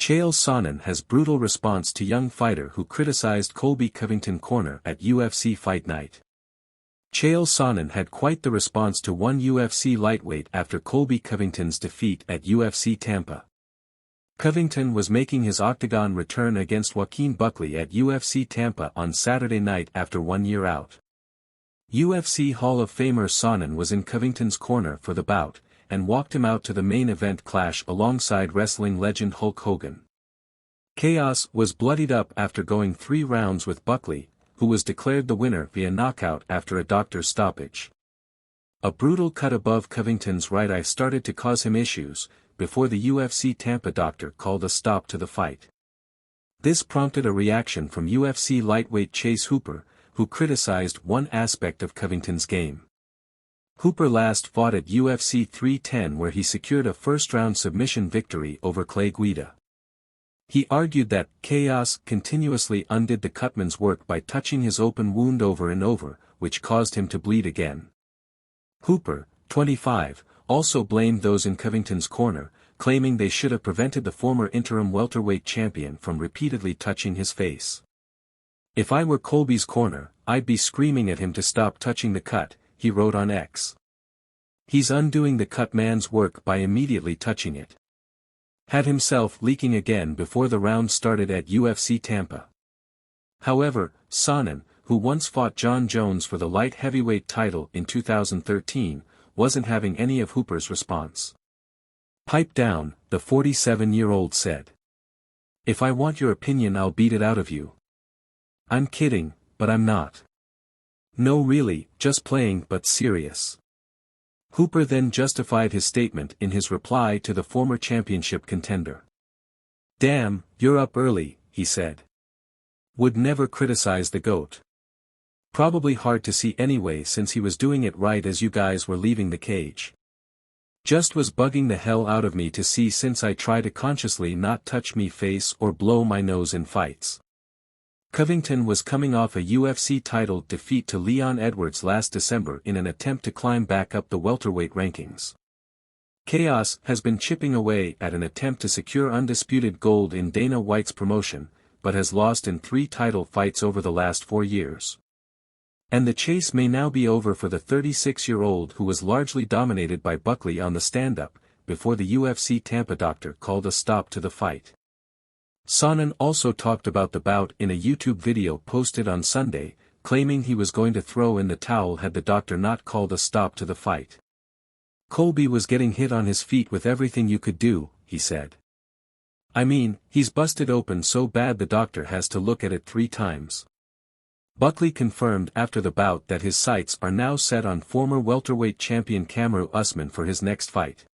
Chael Sonnen has brutal response to young fighter who criticized Colby Covington corner at UFC Fight Night. Chael Sonnen had quite the response to one UFC lightweight after Colby Covington's defeat at UFC Tampa. Covington was making his octagon return against Joaquin Buckley at UFC Tampa on Saturday night after 1 year out. UFC Hall of Famer Sonnen was in Covington's corner for the bout, and walked him out to the main event clash alongside wrestling legend Hulk Hogan. Chaos was bloodied up after going 3 rounds with Buckley, who was declared the winner via knockout after a doctor's stoppage. A brutal cut above Covington's right eye started to cause him issues, before the UFC Tampa doctor called a stop to the fight. This prompted a reaction from UFC lightweight Chase Hooper, who criticized one aspect of Covington's game. Hooper last fought at UFC 310 where he secured a first-round submission victory over Clay Guida. He argued that Chaos continuously undid the cutman's work by touching his open wound over and over, which caused him to bleed again. Hooper, 25, also blamed those in Covington's corner, claiming they should have prevented the former interim welterweight champion from repeatedly touching his face. "If I were Colby's corner, I'd be screaming at him to stop touching the cut," he wrote on X. "He's undoing the cut man's work by immediately touching it." Had himself leaking again before the round started at UFC Tampa. However, Sonnen, who once fought John Jones for the light heavyweight title in 2013, wasn't having any of Hooper's response. "Pipe down," the 47-year-old said. "If I want your opinion I'll beat it out of you. I'm kidding, but I'm not. No really, just playing but serious." Hooper then justified his statement in his reply to the former championship contender. "Damn, you're up early," he said. "Would never criticize the GOAT. Probably hard to see anyway since he was doing it right as you guys were leaving the cage. Just was bugging the hell out of me to see since I try to consciously not touch me face or blow my nose in fights." Covington was coming off a UFC title defeat to Leon Edwards last December in an attempt to climb back up the welterweight rankings. Chaos has been chipping away at an attempt to secure undisputed gold in Dana White's promotion, but has lost in 3 title fights over the last 4 years. And the chase may now be over for the 36-year-old who was largely dominated by Buckley on the stand-up, before the UFC Tampa doctor called a stop to the fight. Sonnen also talked about the bout in a YouTube video posted on Sunday, claiming he was going to throw in the towel had the doctor not called a stop to the fight. "Colby was getting hit on his feet with everything you could do," he said. "I mean, he's busted open so bad the doctor has to look at it 3 times. Buckley confirmed after the bout that his sights are now set on former welterweight champion Kamaru Usman for his next fight.